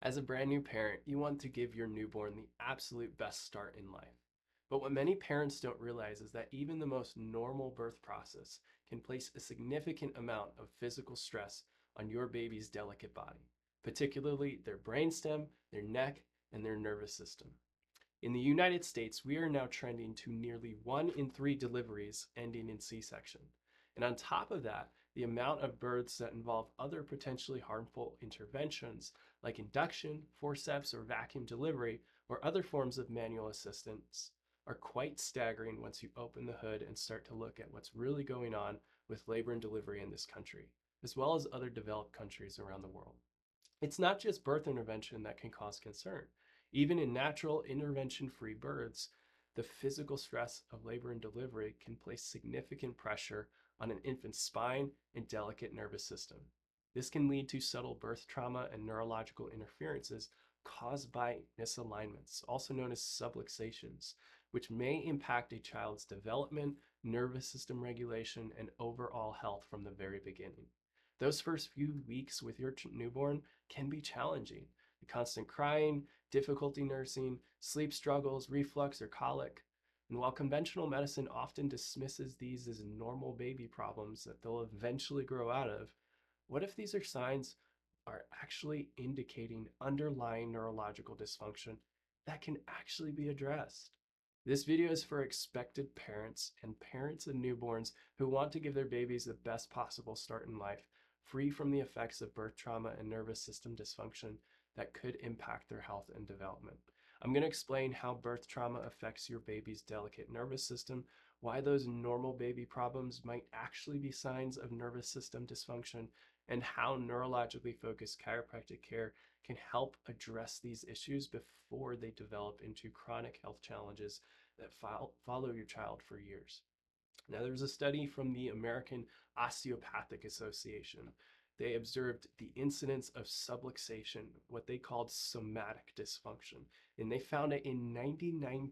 As a brand new parent, you want to give your newborn the absolute best start in life. But what many parents don't realize is that even the most normal birth process can place a significant amount of physical stress on your baby's delicate body, particularly their brainstem, their neck, and their nervous system. In the United States, we are now trending to nearly 1 in 3 deliveries ending in C-section. And on top of that, the amount of births that involve other potentially harmful interventions like induction, forceps, or vacuum delivery, or other forms of manual assistance are quite staggering once you open the hood and start to look at what's really going on with labor and delivery in this country, as well as other developed countries around the world. It's not just birth intervention that can cause concern. Even in natural intervention-free births, the physical stress of labor and delivery can place significant pressure on an infant's spine and delicate nervous system. This can lead to subtle birth trauma and neurological interferences caused by misalignments, also known as subluxations, which may impact a child's development, nervous system regulation, and overall health from the very beginning. Those first few weeks with your newborn can be challenging. The constant crying, difficulty nursing, sleep struggles, reflux, or colic. And while conventional medicine often dismisses these as normal baby problems that they'll eventually grow out of, what if these are signs are actually indicating underlying neurological dysfunction that can actually be addressed? This video is for expected parents and parents of newborns who want to give their babies the best possible start in life, free from the effects of birth trauma and nervous system dysfunction that could impact their health and development. I'm going to explain how birth trauma affects your baby's delicate nervous system, why those normal baby problems might actually be signs of nervous system dysfunction, and how neurologically focused chiropractic care can help address these issues before they develop into chronic health challenges that follow your child for years. Now, there was a study from the American Osteopathic Association. They observed the incidence of subluxation, what they called somatic dysfunction, and they found it in 99%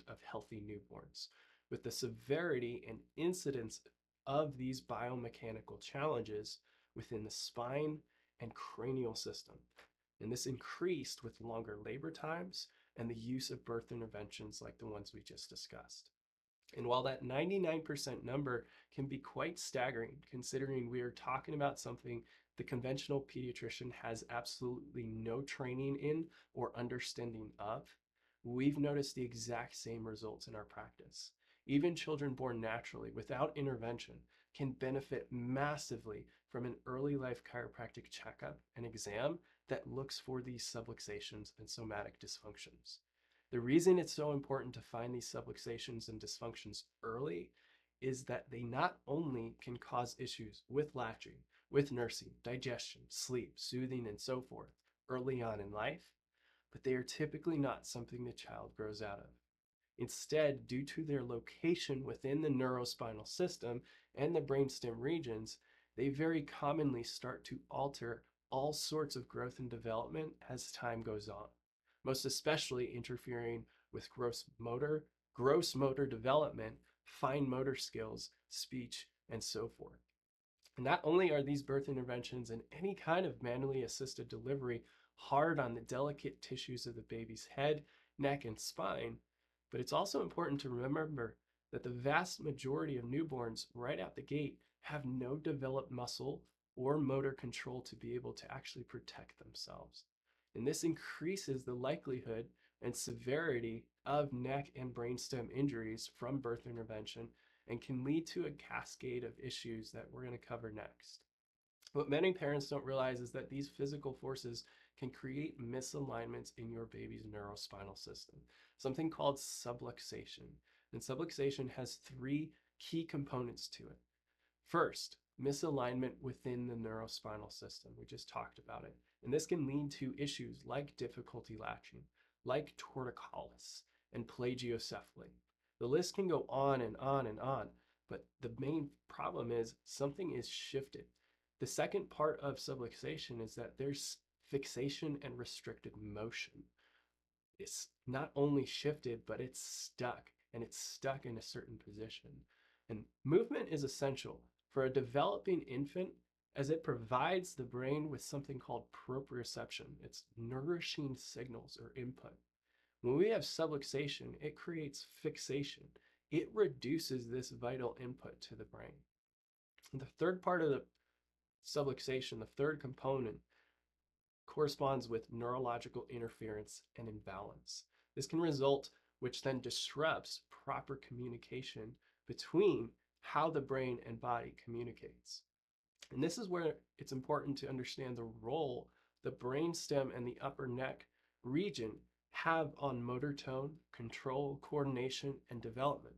of healthy newborns, with the severity and incidence of these biomechanical challenges within the spine and cranial system. And this increased with longer labor times and the use of birth interventions like the ones we just discussed. And while that 99% number can be quite staggering, considering we are talking about something the conventional pediatrician has absolutely no training in or understanding of, we've noticed the exact same results in our practice. Even children born naturally without intervention can benefit massively from an early life chiropractic checkup and exam that looks for these subluxations and somatic dysfunctions. The reason it's so important to find these subluxations and dysfunctions early is that they not only can cause issues with latching, with nursing, digestion, sleep, soothing, and so forth early on in life, but they are typically not something the child grows out of. Instead, due to their location within the neurospinal system and the brainstem regions, they very commonly start to alter all sorts of growth and development as time goes on, most especially interfering with gross motor development, fine motor skills, speech, and so forth. And not only are these birth interventions and any kind of manually assisted delivery hard on the delicate tissues of the baby's head, neck, and spine, but it's also important to remember that the vast majority of newborns right out the gate have no developed muscle or motor control to be able to actually protect themselves. And this increases the likelihood and severity of neck and brainstem injuries from birth intervention and can lead to a cascade of issues that we're going to cover next. What many parents don't realize is that these physical forces can create misalignments in your baby's neurospinal system, something called subluxation. And subluxation has three key components to it. First, misalignment within the neurospinal system. We just talked about it. And this can lead to issues like difficulty latching, like torticollis, and plagiocephaly. The list can go on and on and on, but the main problem is something is shifted. The second part of subluxation is that there's fixation and restricted motion. It's not only shifted, but it's stuck, and it's stuck in a certain position. And movement is essential. For a developing infant, as it provides the brain with something called proprioception. It's nourishing signals or input. When we have subluxation, it creates fixation. It reduces this vital input to the brain. And the third part of the subluxation, the third component, corresponds with neurological interference and imbalance. This can result, which then disrupts proper communication between how the brain and body communicates. And this is where it's important to understand the role the brainstem and the upper neck region have on motor tone, control, coordination, and development.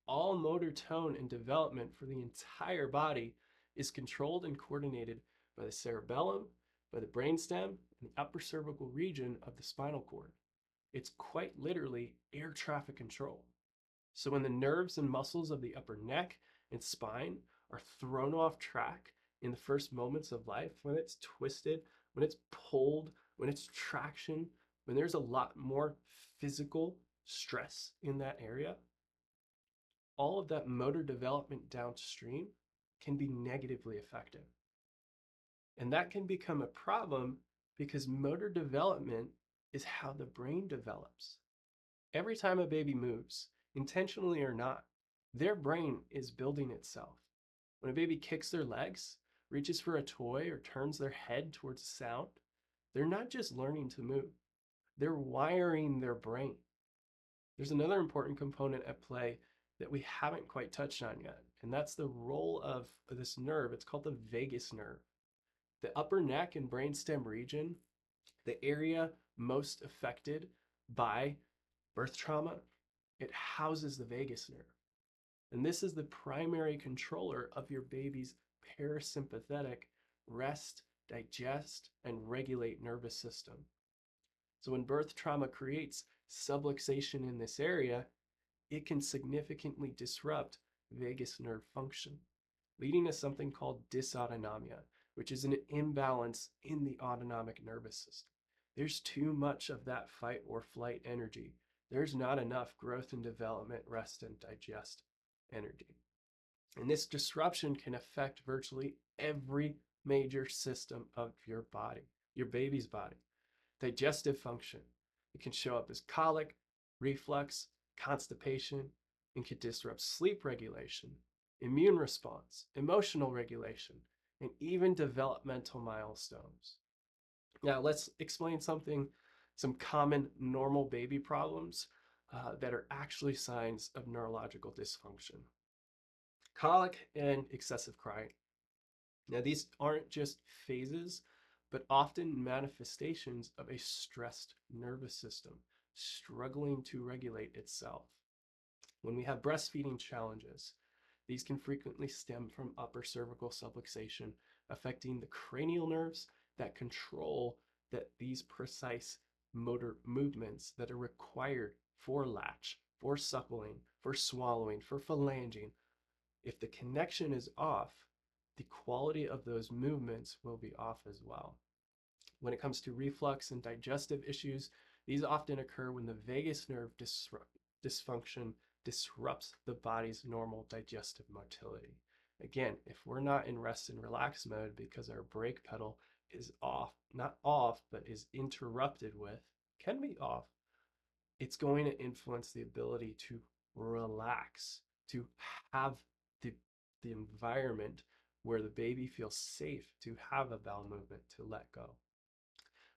All motor tone and development for the entire body is controlled and coordinated by the cerebellum, by the brainstem, and the upper cervical region of the spinal cord. It's quite literally air traffic control. So when the nerves and muscles of the upper neck and spine are thrown off track in the first moments of life, when it's twisted, when it's pulled, when it's traction, when there's a lot more physical stress in that area, all of that motor development downstream can be negatively affected. And that can become a problem because motor development is how the brain develops. Every time a baby moves, intentionally or not, their brain is building itself. When a baby kicks their legs, reaches for a toy, or turns their head towards a sound, they're not just learning to move, they're wiring their brain. There's another important component at play that we haven't quite touched on yet, and that's the role of this nerve. It's called the vagus nerve. The upper neck and brainstem region, the area most affected by birth trauma, it houses the vagus nerve. And this is the primary controller of your baby's parasympathetic rest, digest, and regulate nervous system. So when birth trauma creates subluxation in this area, it can significantly disrupt vagus nerve function, leading to something called dysautonomia, which is an imbalance in the autonomic nervous system. There's too much of that fight or flight energy. There's not enough growth and development, rest and digest energy. And this disruption can affect virtually every major system of your body, your baby's body. Digestive function. It can show up as colic, reflux, constipation, and can disrupt sleep regulation, immune response, emotional regulation, and even developmental milestones. Now, let's explain some common normal baby problems that are actually signs of neurological dysfunction. Colic and excessive crying. Now, these aren't just phases, but often manifestations of a stressed nervous system struggling to regulate itself. When we have breastfeeding challenges, these can frequently stem from upper cervical subluxation, affecting the cranial nerves that control these precise motor movements that are required for latch, for suckling, for swallowing, for phalanging. If the connection is off, the quality of those movements will be off as well. When it comes to reflux and digestive issues, these often occur when the vagus nerve dysfunction disrupts the body's normal digestive motility. Again, if we're not in rest and relax mode because our brake pedal is off, not off, but is interrupted with, can be off, it's going to influence the ability to relax, to have the, the environment where the baby feels safe to have a bowel movement, to let go.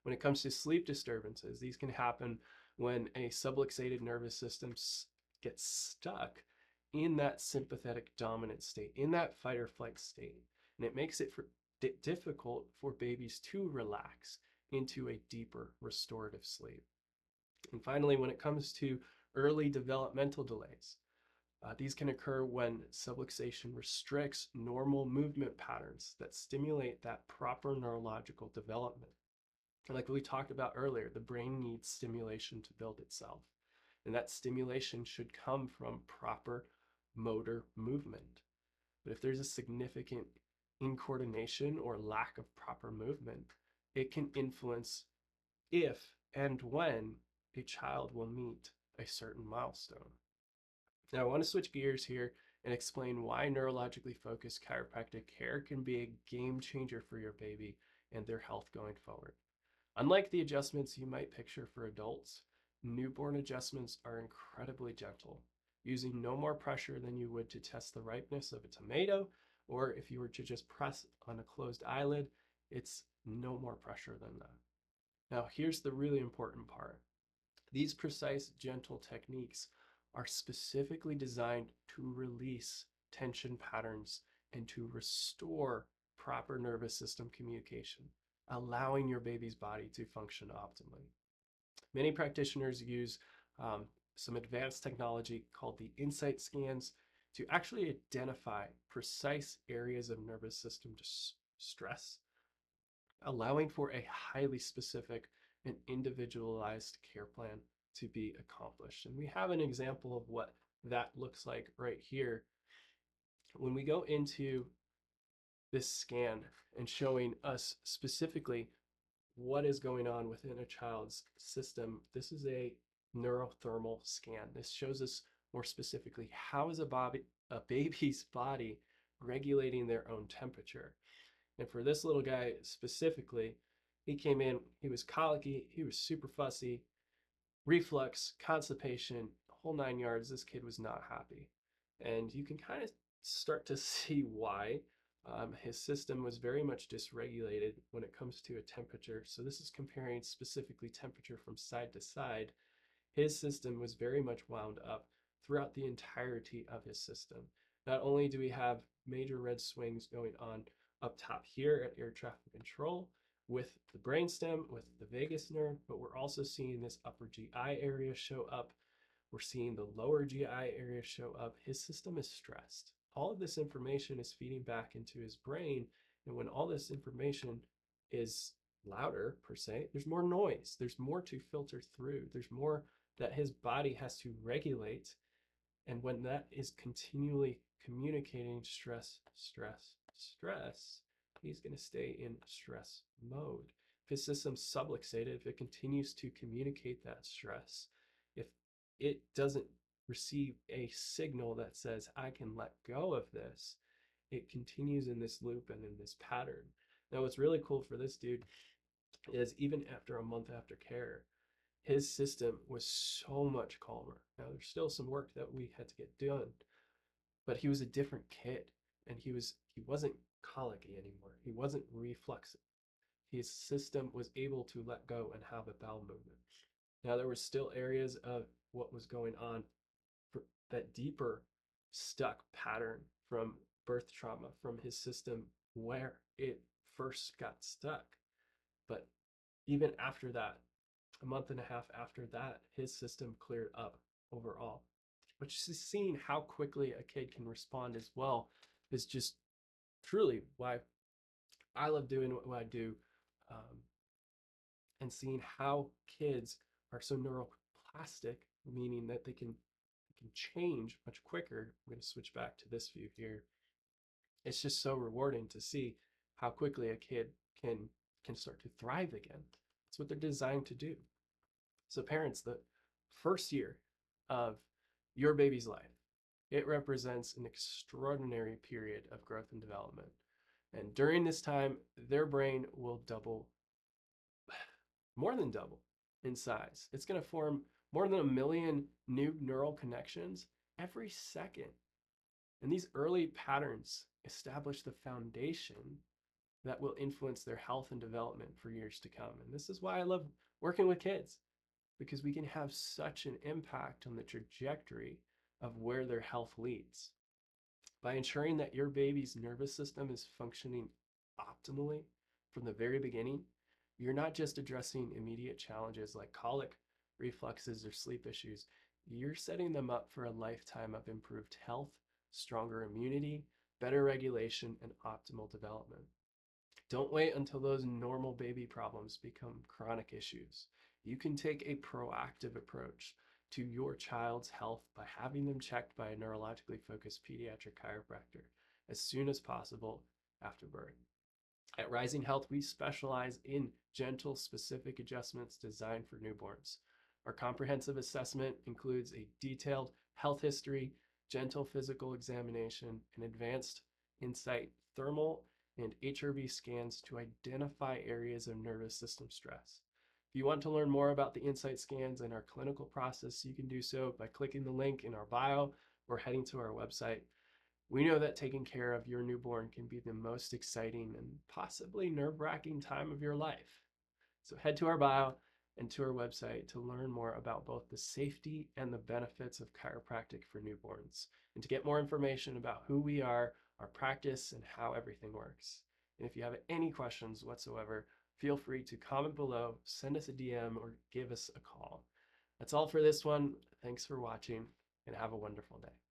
When it comes to sleep disturbances, these can happen when a subluxated nervous system gets stuck in that sympathetic dominant state, in that fight or flight state. And it makes it difficult for babies to relax into a deeper restorative sleep. And finally, when it comes to early developmental delays, these can occur when subluxation restricts normal movement patterns that stimulate that proper neurological development. And like we talked about earlier, the brain needs stimulation to build itself. And that stimulation should come from proper motor movement. But if there's a significant incoordination or lack of proper movement, it can influence if and when a child will meet a certain milestone. Now, I want to switch gears here and explain why neurologically focused chiropractic care can be a game changer for your baby and their health going forward. Unlike the adjustments you might picture for adults, newborn adjustments are incredibly gentle, using no more pressure than you would to test the ripeness of a tomato, or if you were to just press on a closed eyelid, it's no more pressure than that. Now, here's the really important part. These precise, gentle techniques are specifically designed to release tension patterns and to restore proper nervous system communication, allowing your baby's body to function optimally. Many practitioners use some advanced technology called the insight scans to actually identify precise areas of nervous system stress, allowing for a highly specific and individualized care plan to be accomplished. And we have an example of what that looks like right here. When we go into this scan and showing us specifically what is going on within a child's system, this is a neurothermal scan. This shows us more specifically how is a baby's body regulating their own temperature. And for this little guy specifically, he came in, he was colicky, he was super fussy, reflux, constipation, whole 9 yards. This kid was not happy. And you can kind of start to see why. His system was very much dysregulated when it comes to a temperature. So this is comparing specifically temperature from side to side. His system was very much wound up throughout the entirety of his system. Not only do we have major red swings going on up top here at air traffic control with the brainstem, with the vagus nerve, but we're also seeing this upper GI area show up. We're seeing the lower GI area show up. His system is stressed. All of this information is feeding back into his brain. And when all this information is louder, per se, there's more noise. There's more to filter through. There's more that his body has to regulate. And when that is continually communicating stress, stress, stress, he's going to stay in stress mode. If his system's subluxated, if it continues to communicate that stress, if it doesn't receive a signal that says, I can let go of this, it continues in this loop and in this pattern. Now, what's really cool for this dude is even after a month after care, his system was so much calmer. Now, there's still some work that we had to get done, but he was a different kid, and he wasn't colicky anymore. He wasn't refluxive. His system was able to let go and have a bowel movement. Now, there were still areas of what was going on for that deeper stuck pattern from birth trauma from his system where it first got stuck. But even after that, a month and a half after that, his system cleared up overall. But just seeing how quickly a kid can respond as well is just truly why I love doing what I do, um, and seeing how kids are so neuroplastic, meaning that they can change much quicker. I'm going to switch back to this view here. It's just so rewarding to see how quickly a kid can start to thrive again. That's what they're designed to do. So parents, the first year of your baby's life, it represents an extraordinary period of growth and development. And during this time, their brain will double, more than double in size. It's going to form more than 1 million new neural connections every second. And these early patterns establish the foundation that will influence their health and development for years to come. And this is why I love working with kids, because we can have such an impact on the trajectory of where their health leads. By ensuring that your baby's nervous system is functioning optimally from the very beginning, you're not just addressing immediate challenges like colic, refluxes, or sleep issues. You're setting them up for a lifetime of improved health, stronger immunity, better regulation, and optimal development. Don't wait until those normal baby problems become chronic issues. You can take a proactive approach to your child's health by having them checked by a neurologically focused pediatric chiropractor as soon as possible after birth. At Rising Health, we specialize in gentle, specific adjustments designed for newborns. Our comprehensive assessment includes a detailed health history, gentle physical examination, and advanced insight thermal and HRV scans to identify areas of nervous system stress. If you want to learn more about the insight scans and our clinical process, you can do so by clicking the link in our bio or heading to our website. We know that taking care of your newborn can be the most exciting and possibly nerve-wracking time of your life. So head to our bio and to our website to learn more about both the safety and the benefits of chiropractic for newborns, and to get more information about who we are, our practice, and how everything works. And if you have any questions whatsoever, feel free to comment below, send us a DM, or give us a call. That's all for this one. Thanks for watching, and have a wonderful day.